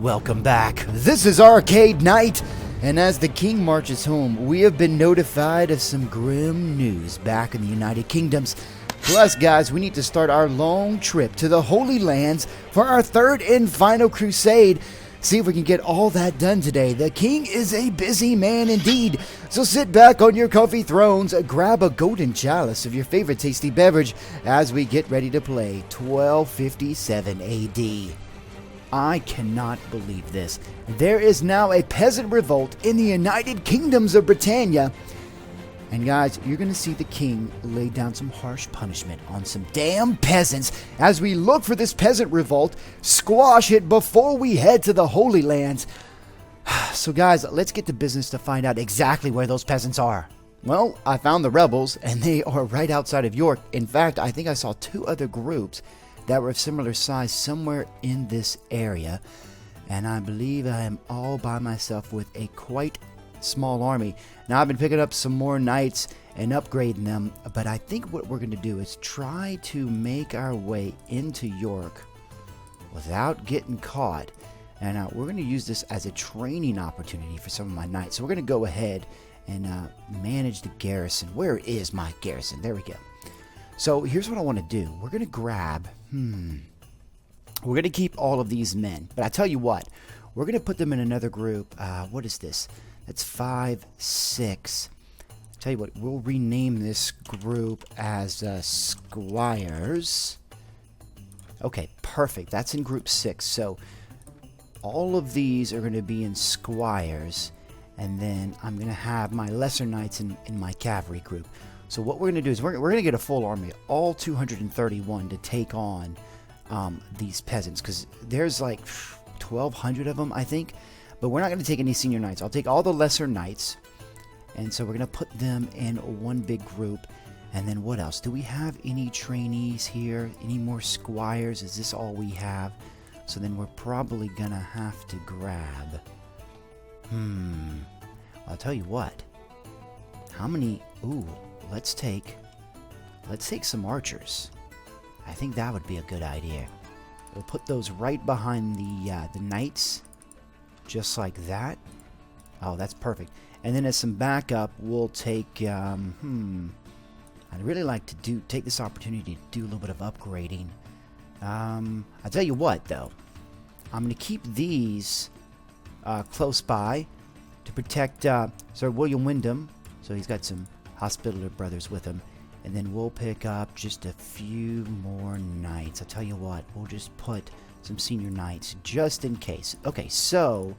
Welcome back. This is Arcade Night, and as the king marches home, we have been notified of some grim news back in the United Kingdoms. Plus, guys, we need to start our long trip to the Holy Lands for our third and final crusade. See if we can get all that done today. The king is a busy man indeed. So sit back on your comfy thrones, grab a golden chalice of your favorite tasty beverage as we get ready to play 1257 AD. I cannot believe this. There is now a peasant revolt in the United Kingdoms of Britannia. And guys, you're going to see the king lay down some harsh punishment on some damn peasants as we look for this peasant revolt, squash it before we head to the Holy Lands. So guys, let's get to business to find out exactly where those peasants are. Well, I found the rebels, and they are right outside of York. In fact, I think I saw two other groups that were of similar size somewhere in this area. And I believe I am all by myself with a quite small army. Now I've been picking up some more knights and upgrading them, but I think what we're going to do is try to make our way into York without getting caught. And we're going to use this as a training opportunity for some of my knights. So we're going to go ahead and manage the garrison. Where is my garrison? There we go. So here's what I want to do. We're going to grab, we're going to keep all of these men. But I tell you what, we're going to put them in another group. What is this? That's 5, 6. Tell you what, we'll rename this group as Squires. Okay, perfect. That's in group 6. So all of these are going to be in Squires. And then I'm going to have my lesser knights in my cavalry group. So what we're going to do is we're going to get a full army, all 231, to take on these peasants. Because there's like 1,200 of them, I think. But we're not going to take any senior knights. I'll take all the lesser knights. And so we're going to put them in one big group. And then what else? Do we have any trainees here? Any more squires? Is this all we have? So then we're probably going to have to grab... I'll tell you what. How many... Ooh, let's take some archers. I think that would be a good idea. We'll put those right behind the knights. Just like that. Oh, that's perfect. And then as some backup, we'll take, I'd really like to take this opportunity to do a little bit of upgrading. I'll tell you what, though. I'm going to keep these close by to protect Sir William Wyndham. So he's got some Hospitaller brothers with him. And then we'll pick up just a few more knights. I'll tell you what, we'll just put some senior knights just in case. Okay, so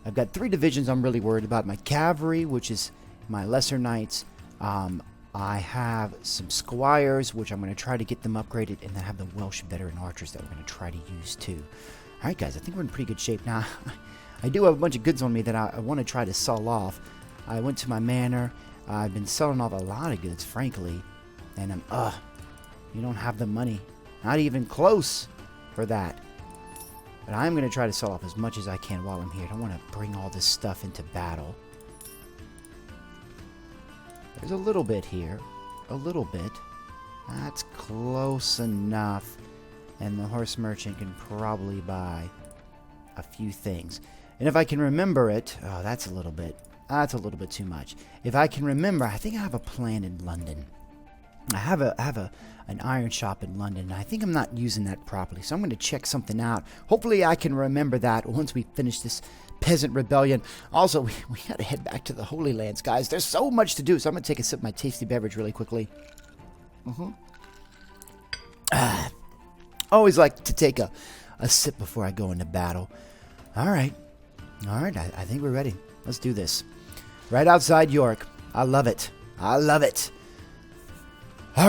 I've got 3 divisions I'm really worried about. My cavalry, which is my lesser knights. I have some squires, which I'm going to try to get them upgraded. And then I have the Welsh veteran archers that we're going to try to use too. Alright guys, I think we're in pretty good shape now. I do have a bunch of goods on me that I want to try to sell off. I went to my manor. I've been selling off a lot of goods, frankly. And you don't have the money. Not even close for that. But I'm going to try to sell off as much as I can while I'm here. I don't want to bring all this stuff into battle. There's a little bit here. A little bit. That's close enough. And the horse merchant can probably buy a few things. And if I can remember it... Oh, that's a little bit too much. If I can remember, I think I have a plan in London. I have an iron shop in London, and I think I'm not using that properly. So I'm going to check something out. Hopefully I can remember that once we finish this peasant rebellion. Also, we got to head back to the Holy Lands, guys. There's so much to do. So I'm going to take a sip of my tasty beverage really quickly. Always like to take a sip before I go into battle. All right. I think we're ready. Let's do this. Right outside York. I love it. All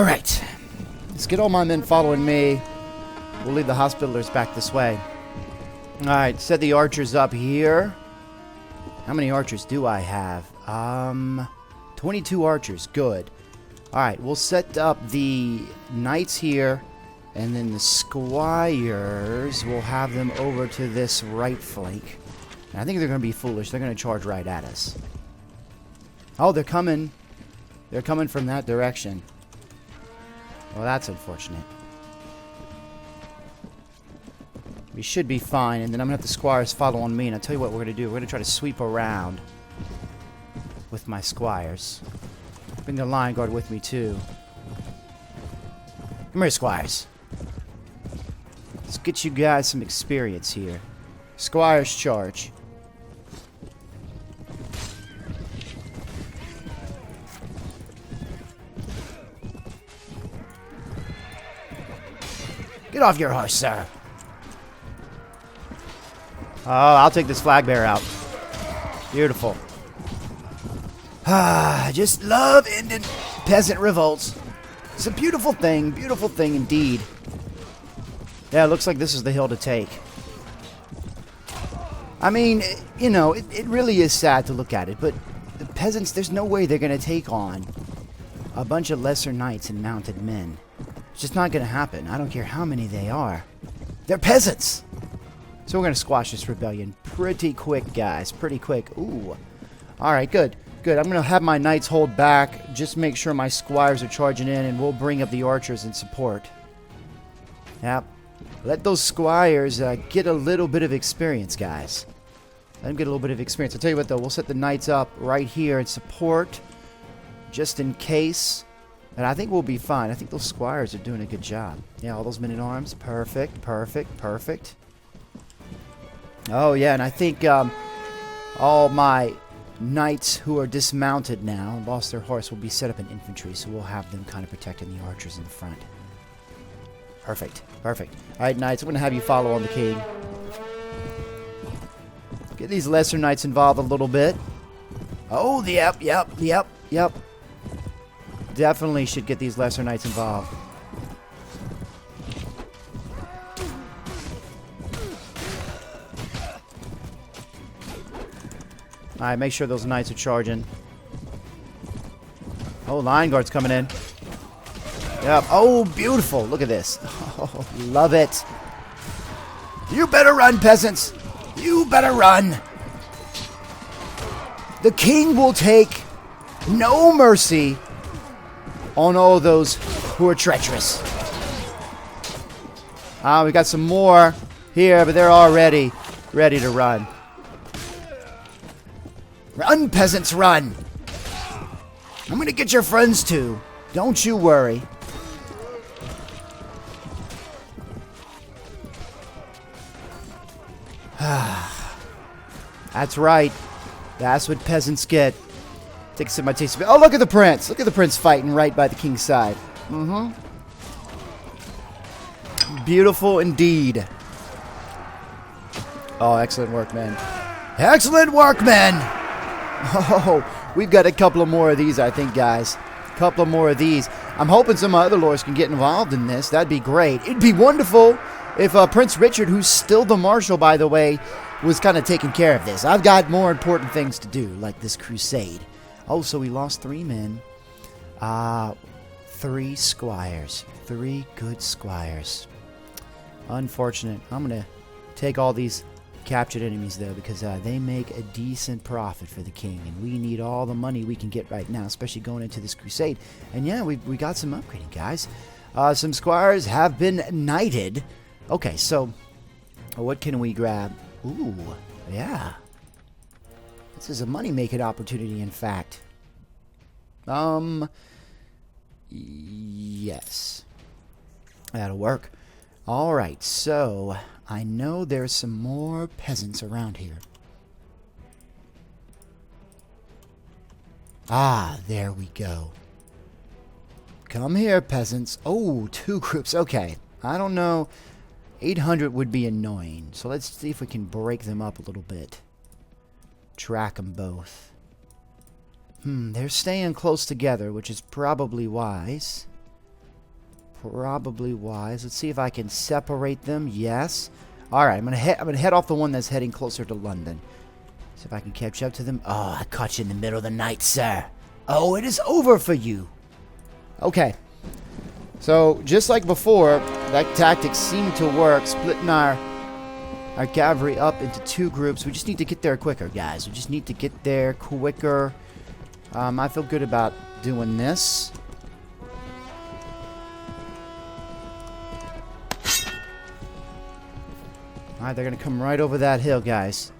right. Let's get all my men following me. We'll leave the Hospitallers back this way. All right. Set the archers up here. How many archers do I have? 22 archers. Good. All right. We'll set up the knights here. And then the squires, we'll have them over to this right flank. And I think they're going to be foolish. They're going to charge right at us. Oh, they're coming. They're coming from that direction. Well, that's unfortunate. We should be fine, and then I'm going to have the squires follow on me, and I'll tell you what we're going to do. We're going to try to sweep around with my squires. Bring the line guard with me, too. Come here, squires. Let's get you guys some experience here. Squires charge. Get off your horse, sir. Oh, I'll take this flag bearer out. Beautiful. Ah, I just love ending peasant revolts. It's a beautiful thing indeed. Yeah, it looks like this is the hill to take. I mean, you know, it really is sad to look at it, but the peasants, there's no way they're going to take on a bunch of lesser knights and mounted men. It's just not going to happen. I don't care how many they are. They're peasants! So we're going to squash this rebellion pretty quick, guys. Pretty quick. Ooh. Alright, good. Good. I'm going to have my knights hold back. Just make sure my squires are charging in, and we'll bring up the archers in support. Yep. Let those squires get a little bit of experience, guys. Let them get a little bit of experience. I'll tell you what, though. We'll set the knights up right here in support, just in case. And I think we'll be fine. I think those squires are doing a good job. Yeah, all those men-at-arms. Perfect, perfect, perfect. Oh, yeah, and I think all my knights who are dismounted now, lost their horse, will be set up in infantry, so we'll have them kind of protecting the archers in the front. Perfect, perfect. All right, knights, I'm going to have you follow on the king. Get these lesser knights involved a little bit. Oh, yep. Definitely should get these lesser knights involved. Alright, make sure those knights are charging. Oh, line guard's coming in. Yep. Oh, beautiful. Look at this. Oh, love it. You better run, peasants. You better run. The king will take no mercy on all those who are treacherous. We got some more here, but they're already ready to run. Run, peasants, run! I'm gonna get your friends too. Don't you worry. That's right. That's what peasants get. Take some of my taste of it. Oh, look at the prince. Look at the prince fighting right by the king's side. Mm-hmm. Beautiful indeed. Oh, excellent work, men. Excellent work, men! Oh, we've got a couple of more of these, I think, guys. A couple of more of these. I'm hoping some other lords can get involved in this. That'd be great. It'd be wonderful if Prince Richard, who's still the marshal, by the way, was kind of taking care of this. I've got more important things to do, like this crusade. Oh, so we lost 3 men. 3 squires. 3 good squires. Unfortunate. I'm going to take all these captured enemies, though, because they make a decent profit for the king, and we need all the money we can get right now, especially going into this crusade. And yeah, we got some upgrading, guys. Some squires have been knighted. Okay, so what can we grab? Ooh, yeah. This is a money-making opportunity, in fact. Yes. That'll work. Alright, so I know there's some more peasants around here. Ah, there we go. Come here, peasants. Oh, 2 groups. Okay, I don't know. 800 would be annoying, so let's see if we can break them up a little bit. Track them both. They're staying close together, which is probably wise. Probably wise. Let's see if I can separate them. Yes. All right, I'm gonna head off the one that's heading closer to London. See if I can catch up to them. Oh, I caught you in the middle of the night, sir. Oh, it is over for you. Okay. So just like before, that tactic seemed to work, splitting our cavalry up into 2 groups. We just need to get there quicker, guys. We just need to get there quicker. I feel good about doing this. Alright, they're going to come right over that hill, guys.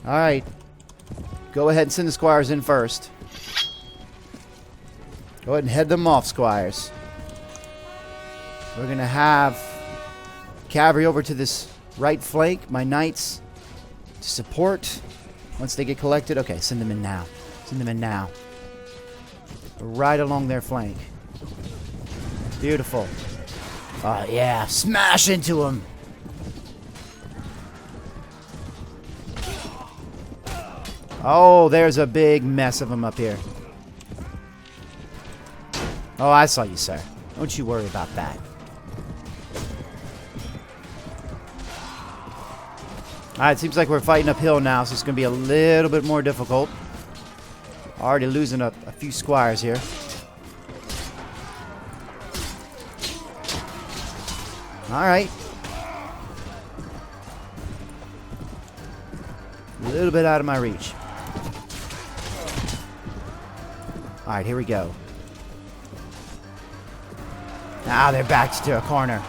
Alright. Go ahead and send the squires in first. Go ahead and head them off, squires. We're going to have cavalry over to this right flank. My knights to support once they get collected. Okay, send them in now. Send them in now. Right along their flank. Beautiful. Oh, yeah. Smash into them. Oh, there's a big mess of them up here. Oh, I saw you, sir. Don't you worry about that. Alright, seems like we're fighting uphill now, so it's going to be a little bit more difficult. Already losing a few squires here. Alright. A little bit out of my reach. Alright, here we go. Now they're back to a corner.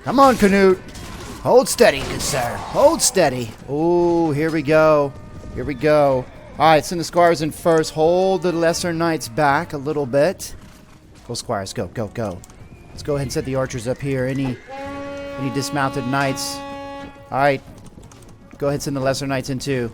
Come on, Canute. Hold steady, good sir. Hold steady. Oh, here we go. Here we go. Alright, send the squires in first. Hold the lesser knights back a little bit. Go, squires. Go, go, go. Let's go ahead and set the archers up here. Any dismounted knights? Alright. Go ahead and send the lesser knights in too.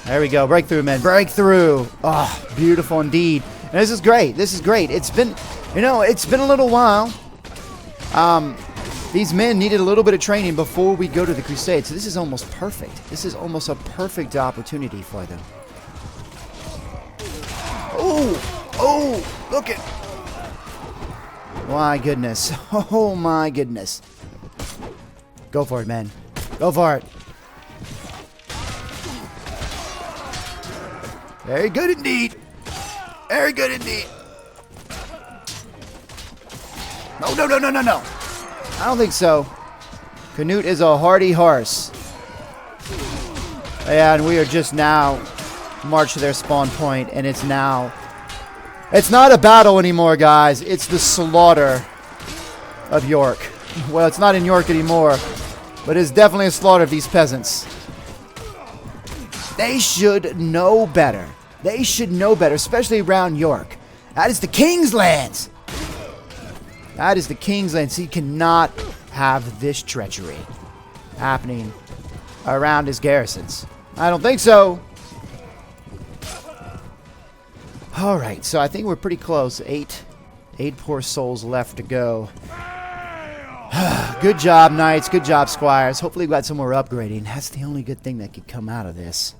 There we go. Breakthrough, men. Breakthrough. Oh, beautiful indeed. And this is great. This is great. It's been, it's been a little while. These men needed a little bit of training before we go to the Crusade. So this is almost perfect. This is almost a perfect opportunity for them. Oh, oh, look at. My goodness. Oh, my goodness. Go for it, men. Go for it. Very good indeed. Very good indeed. No, no, no, no, no, no. I don't think so. Canute is a hardy horse. And we are just now marched to their spawn point, and it's now... It's not a battle anymore, guys. It's the slaughter of York. Well, it's not in York anymore, but it's definitely a slaughter of these peasants. They should know better. They should know better, especially around York. That is the King's lands. That is the King's lands. He cannot have this treachery happening around his garrisons. I don't think so. Alright, so I think we're pretty close. Eight poor souls left to go. Good job, knights. Good job, squires. Hopefully we got some more upgrading. That's the only good thing that could come out of this.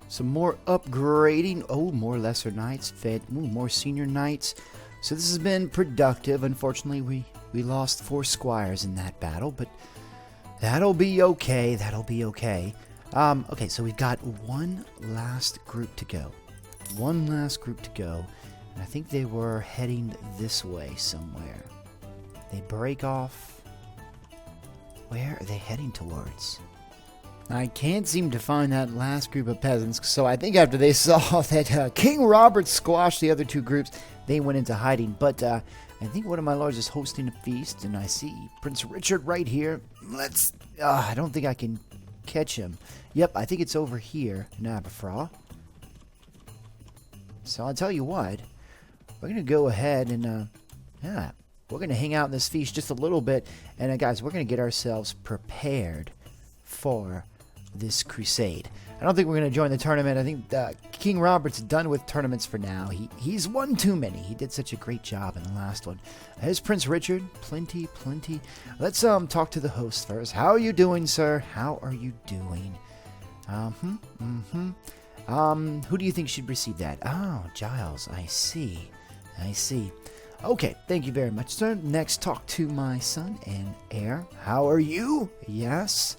Some more upgrading. Oh, more lesser knights. Ooh, more senior knights. So this has been productive. Unfortunately, we lost 4 squires in that battle, but that'll be okay. That'll be okay. Okay, so we've got one last group to go. One last group to go. And I think they were heading this way somewhere. They break off. Where are they heading towards? I can't seem to find that last group of peasants, so I think after they saw that King Robert squashed the other 2 groups, they went into hiding. But I think one of my lords is hosting a feast, and I see Prince Richard right here. I don't think I can catch him. Yep, I think it's over here in Aberfraw. So I'll tell you what, we're going to go ahead and, we're going to hang out in this feast just a little bit. And guys, we're going to get ourselves prepared for this crusade. I don't think we're going to join the tournament. I think King Robert's done with tournaments for now. He's won too many. He did such a great job in the last one. There's Prince Richard. Plenty. Let's talk to the host first. How are you doing, sir? How are you doing? Who do you think should receive that? Oh, Giles. I see. Okay, thank you very much, sir. Next, talk to my son and heir. How are you? Yes.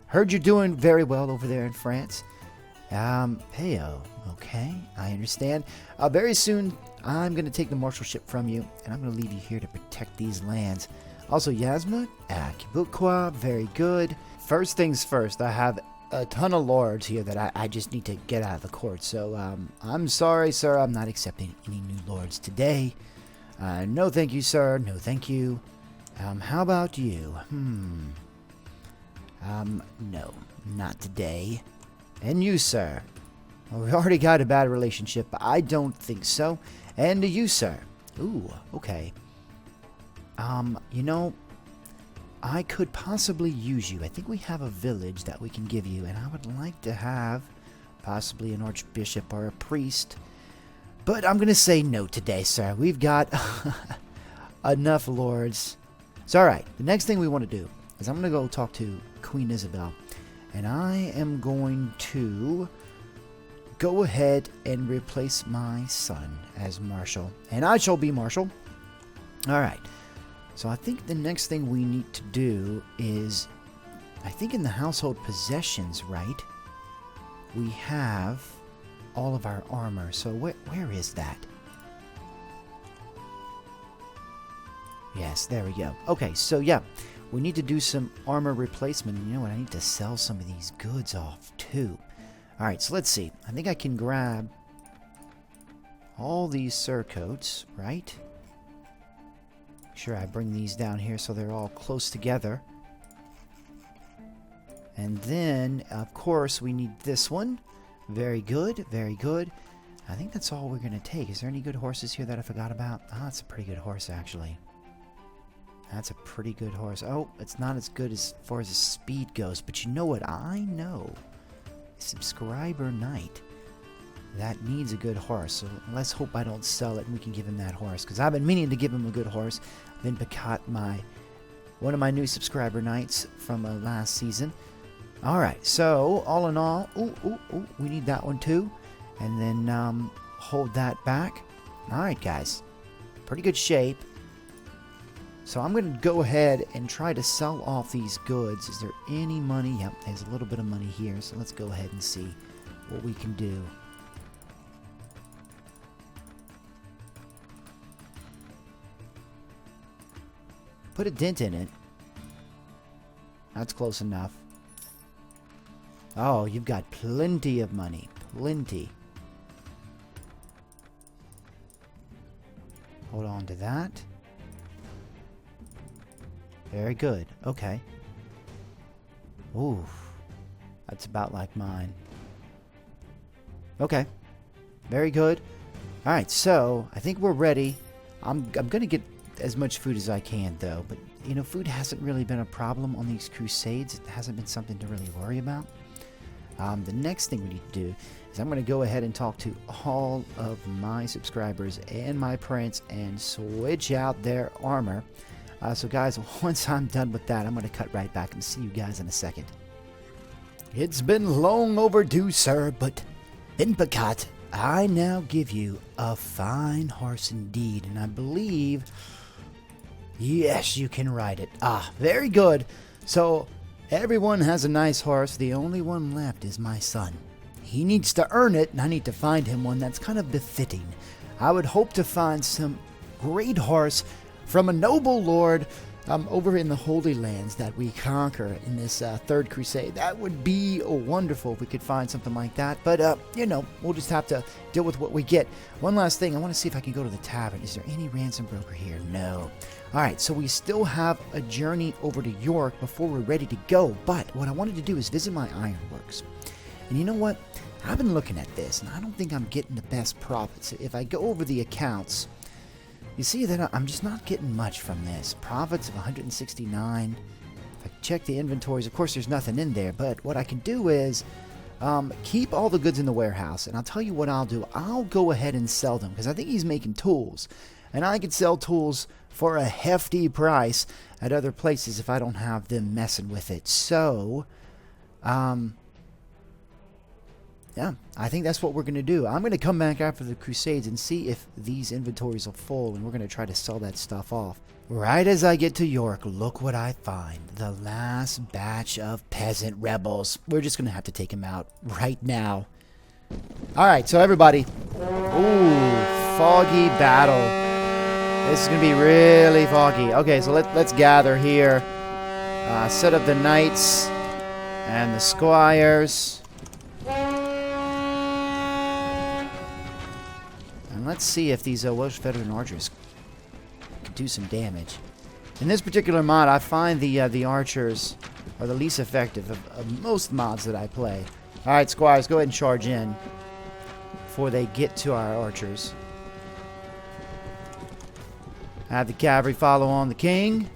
Heard you're doing very well over there in France. Heyo. Okay, I understand. Very soon, I'm going to take the marshalship from you, and I'm going to leave you here to protect these lands. Also, Yasma, Kibukwa, very good. First things first, I have a ton of lords here that I just need to get out of the court. So, I'm sorry, sir, I'm not accepting any new lords today. No thank you, sir. No thank you. How about you? No, not today. And you, sir? Well, we already got a bad relationship, but I don't think so. And you, sir? Ooh, okay. You know, I could possibly use you. I think we have a village that we can give you, and I would like to have possibly an archbishop or a priest. But I'm going to say no today, sir. We've got enough lords. So, alright, the next thing we want to do is I'm going to go talk to Queen Isabel. And I am going to go ahead and replace my son as Marshal. And I shall be Marshal. Alright. So I think the next thing we need to do is, I think in the household possessions, right? We have all of our armor. So where is that? Yes, there we go. Okay, so yeah, we need to do some armor replacement. You know what? I need to sell some of these goods off too. Alright, so let's see. I think I can grab all these surcoats, right? Sure, I bring these down here so they're all close together. And then, of course, we need this one. Very good, very good. I think that's all we're going to take. Is there any good horses here that I forgot about? Ah, that's a pretty good horse, actually. That's a pretty good horse. Oh, it's not as good as far as the speed goes. But you know what I know? A subscriber knight that needs a good horse. So let's hope I don't sell it and we can give him that horse. Because I've been meaning to give him a good horse. Then Pakat, one of my new subscriber knights from last season. Alright, so all in all, we need that one too. And then hold that back. Alright, guys. Pretty good shape. So I'm going to go ahead and try to sell off these goods. Is there any money? Yep, there's a little bit of money here. So let's go ahead and see what we can do. Put a dent in it. That's close enough. Oh, you've got plenty of money. Plenty. Hold on to that. Very good. Okay. Ooh. That's about like mine. Okay. Very good. Alright, so I think we're ready. I'm going to get as much food as I can, though. But, you know, food hasn't really been a problem on these Crusades. It hasn't been something to really worry about. The next thing we need to do is I'm going to go ahead and talk to all of my subscribers and my prints and switch out their armor. So guys, once I'm done with that, I'm going to cut right back and see you guys in a second. It's been long overdue, sir, but Pakat, I now give you a fine horse indeed, and I believe, yes, you can ride it. Ah, very good. So everyone has a nice horse. The only one left is my son. He needs to earn it, and I need to find him one that's kind of befitting. I would hope to find some great horse from a noble lord over in the Holy Lands that we conquer in this third crusade. That would be wonderful if we could find something like that. But, you know, we'll just have to deal with what we get. One last thing. I want to see if I can go to the tavern. Is there any ransom broker here? No. Alright, so we still have a journey over to York before we're ready to go. But what I wanted to do is visit my ironworks. And you know what? I've been looking at this, and I don't think I'm getting the best profits. If I go over the accounts, you see that I'm just not getting much from this. Profits of 169. If I check the inventories, of course there's nothing in there, but what I can do is keep all the goods in the warehouse, and I'll tell you what I'll do. I'll go ahead and sell them, because I think he's making tools, and I could sell tools for a hefty price at other places if I don't have them messing with it. So, yeah, I think that's what we're going to do. I'm going to come back after the Crusades and see if these inventories are full, and we're going to try to sell that stuff off. Right as I get to York, look what I find. The last batch of peasant rebels. We're just going to have to take them out right now. Alright, so everybody. Ooh, Foggy Battle. This is going to be really foggy. Okay, so let's gather here. Set up the knights and the squires. And let's see if these Welsh veteran archers can do some damage. In this particular mod, I find the archers are the least effective of most mods that I play. Alright, squires, go ahead and charge in before they get to our archers. Have the cavalry follow on the king.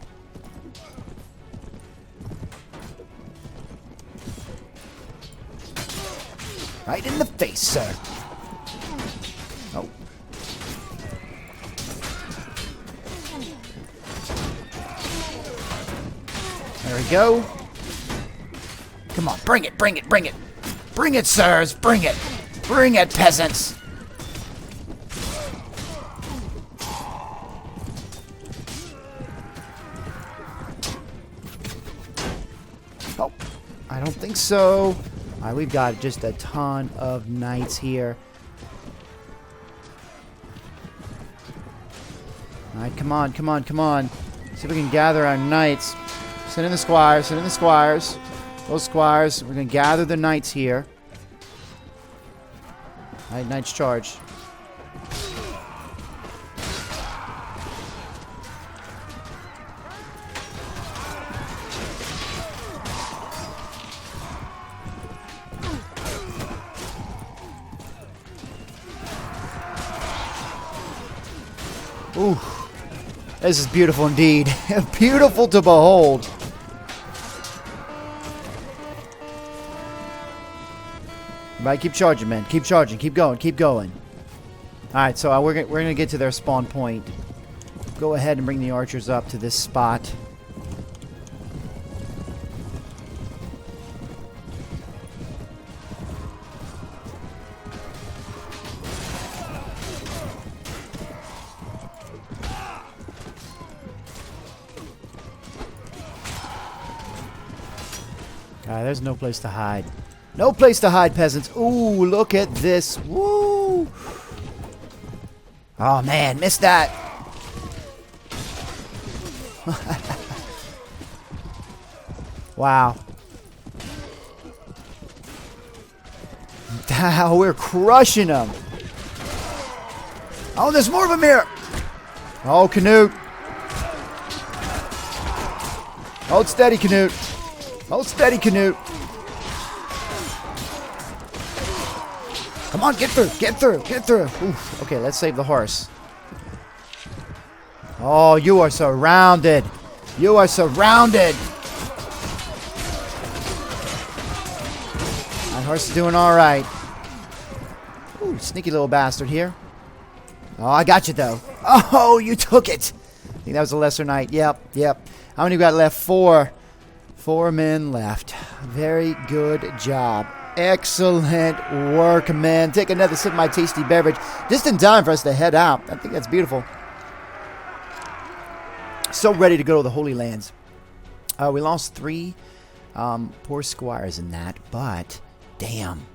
Right in the face, sir. Oh. There we go. Come on, bring it, bring it, bring it. Bring it, sirs, bring it. Bring it, peasants. Oh, I don't think so. Alright, we've got just a ton of knights here. Alright, come on, come on, come on. See if we can gather our knights. Send in the squires, send in the squires. Those squires, we're going to gather the knights here. Alright, knights charge. Ooh, this is beautiful indeed. Beautiful to behold. Right, keep charging, man. Keep charging. Keep going. Keep going. All right, so we're gonna get to their spawn point. Go ahead and bring the archers up to this spot. There's no place to hide. No place to hide, peasants. Ooh, look at this. Woo! Oh, man, missed that. Wow. We're crushing them. Oh, there's more of them here. Oh, Canute. Hold steady, Canute. Hold steady, Canute. Come on, get through, get through, get through. Oof. Okay, let's save the horse. Oh, you are surrounded. You are surrounded. That horse is doing all right. Ooh, sneaky little bastard here. Oh, I got you, though. Oh, you took it. I think that was a lesser knight. Yep, yep. How many we got left? 4. 4 men left. Very good job. Excellent work, man. Take another sip of my tasty beverage. Just in time for us to head out. I think that's beautiful. So ready to go to the Holy Lands. We lost 3 poor squires in that, but damn.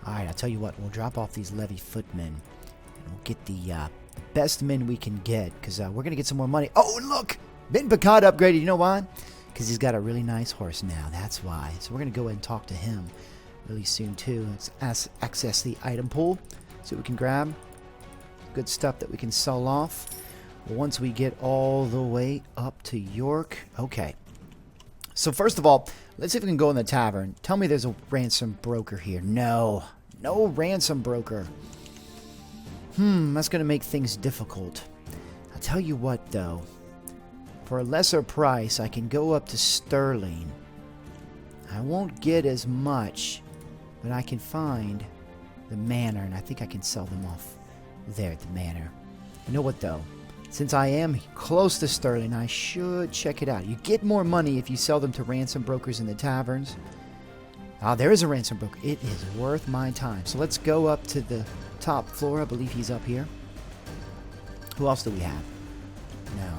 Alright, I'll tell you what. We'll drop off these levy footmen. And we'll get the best men we can get, because we're going to get some more money. Oh, and look! Ben Picard upgraded. You know why? Because he's got a really nice horse now. That's why. So we're going to go ahead and talk to him really soon too. Let's access the item pool. See what we can grab. Good stuff that we can sell off once we get all the way up to York. Okay. So first of all, let's see if we can go in the tavern. Tell me there's a ransom broker here. No. No ransom broker. That's going to make things difficult. I'll tell you what though. For a lesser price, I can go up to Sterling. I won't get as much, but I can find the manor, and I think I can sell them off there at the manor. You know what, though? Since I am close to Sterling, I should check it out. You get more money if you sell them to ransom brokers in the taverns. Ah, there is a ransom broker. It is worth my time. So let's go up to the top floor. I believe he's up here. Who else do we have? No.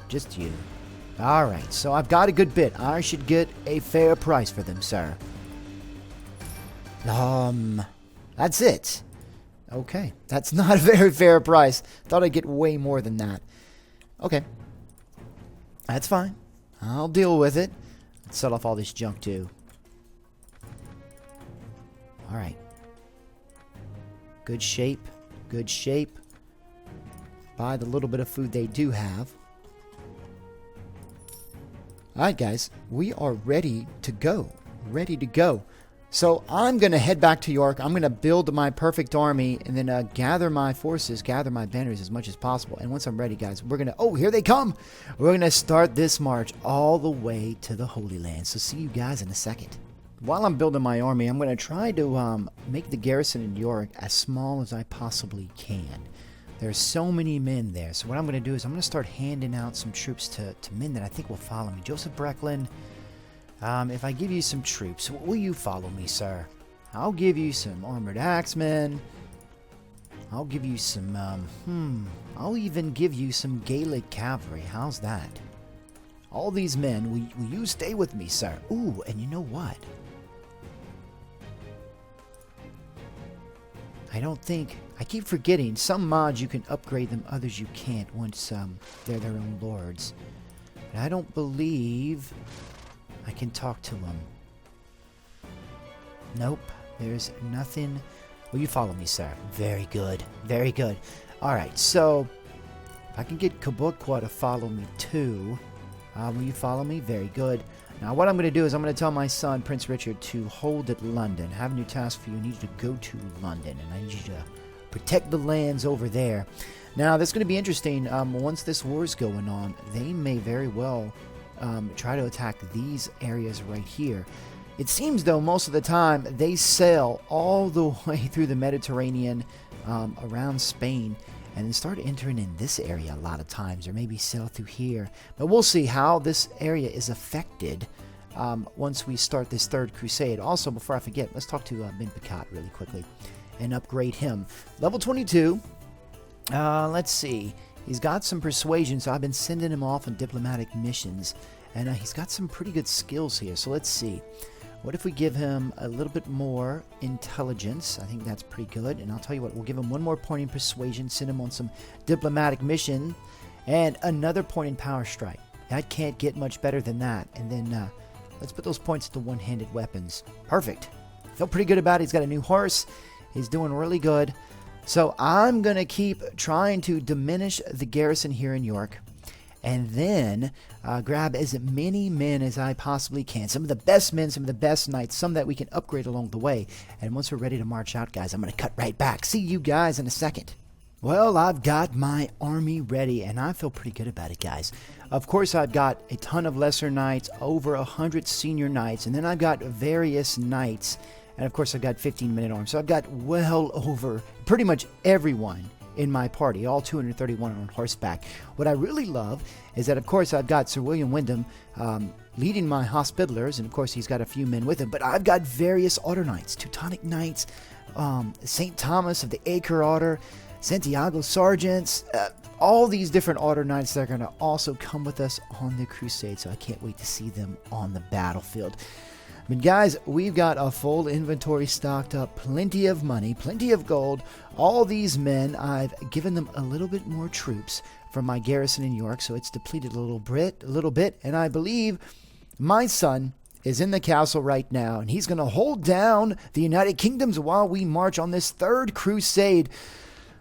Just you. Alright, so I've got a good bit. I should get a fair price for them, sir. That's it. Okay, that's not a very fair price. Thought I'd get way more than that. Okay. That's fine. I'll deal with it. Let's sell off all this junk too. Alright. Good shape. Good shape. Buy the little bit of food they do have. Alright guys, we are ready to go. Ready to go. So I'm going to head back to York. I'm going to build my perfect army and then gather my forces, gather my banners as much as possible. And once I'm ready, guys, we're going to... Oh, here they come! We're going to start this march all the way to the Holy Land. So see you guys in a second. While I'm building my army, I'm going to try to make the garrison in York as small as I possibly can. There's so many men there. So what I'm going to do is I'm going to start handing out some troops to men that I think will follow me. Joseph Brecklin... if I give you some troops, will you follow me, sir? I'll give you some armored axemen. I'll give you some, I'll even give you some Gaelic cavalry. How's that? All these men, will you stay with me, sir? Ooh, and you know what? I don't think... I keep forgetting. Some mods you can upgrade them, others you can't once they're their own lords. But I don't believe... I can talk to him. Nope. There's nothing. Will you follow me, sir? Very good. Very good. Alright, so... I can get Kabukwa to follow me, too. Will you follow me? Very good. Now, what I'm going to do is I'm going to tell my son, Prince Richard, to hold at London. I have a new task for you. I need you to go to London. And I need you to protect the lands over there. Now, this is going to be interesting. Once this war is going on, they may very well... try to attack these areas right here. It seems though most of the time they sail all the way through the Mediterranean around Spain and then start entering in this area a lot of times, or maybe sail through here. But we'll see how this area is affected once we start this third crusade. Also, before I forget, let's talk to Ben Picat really quickly and upgrade him. Level 22. Let's see. He's got some persuasion, so I've been sending him off on diplomatic missions. And he's got some pretty good skills here. So let's see. What if we give him a little bit more intelligence? I think that's pretty good. And I'll tell you what, we'll give him one more point in persuasion, send him on some diplomatic mission, and another point in power strike. That can't get much better than that. And then let's put those points into one-handed weapons. Perfect. Feel pretty good about it. He's got a new horse. He's doing really good. So I'm going to keep trying to diminish the garrison here in York and then grab as many men as I possibly can. Some of the best men, some of the best knights, some that we can upgrade along the way. And once we're ready to march out, guys, I'm going to cut right back. See you guys in a second. Well, I've got my army ready and I feel pretty good about it, guys. Of course, I've got a ton of lesser knights, over 100 senior knights, and then I've got various knights. And of course, I've got 15 men-at-arms. So I've got well over pretty much everyone in my party, all 231 on horseback. What I really love is that, of course, I've got Sir William Wyndham leading my Hospitallers. And, of course, he's got a few men with him. But I've got various order knights, Teutonic Knights, St. Thomas of the Acre Order, Santiago Sergeants, all these different order knights that are going to also come with us on the crusade. So I can't wait to see them on the battlefield. But guys, we've got a full inventory stocked up, plenty of money, plenty of gold. All these men, I've given them a little bit more troops from my garrison in York, so it's depleted a little bit. And I believe my son is in the castle right now, and he's going to hold down the United Kingdoms while we march on this third crusade.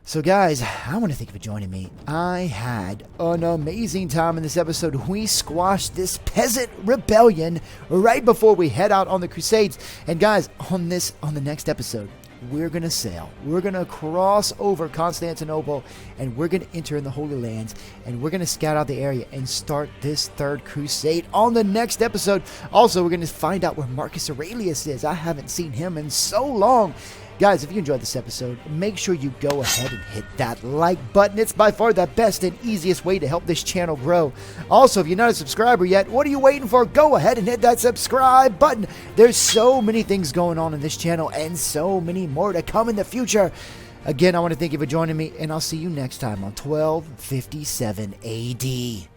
So guys, I want to thank you for joining me. I had an amazing time in this episode. We squashed this peasant rebellion right before we head out on the Crusades. And guys, on the next episode, we're going to sail. We're going to cross over Constantinople and we're going to enter in the Holy Lands and we're going to scout out the area and start this third crusade on the next episode. Also, we're going to find out where Marcus Aurelius is. I haven't seen him in so long. Guys, if you enjoyed this episode, make sure you go ahead and hit that like button. It's by far the best and easiest way to help this channel grow. Also, if you're not a subscriber yet, what are you waiting for? Go ahead and hit that subscribe button. There's so many things going on in this channel and so many more to come in the future. Again, I want to thank you for joining me, and I'll see you next time on 1257 AD.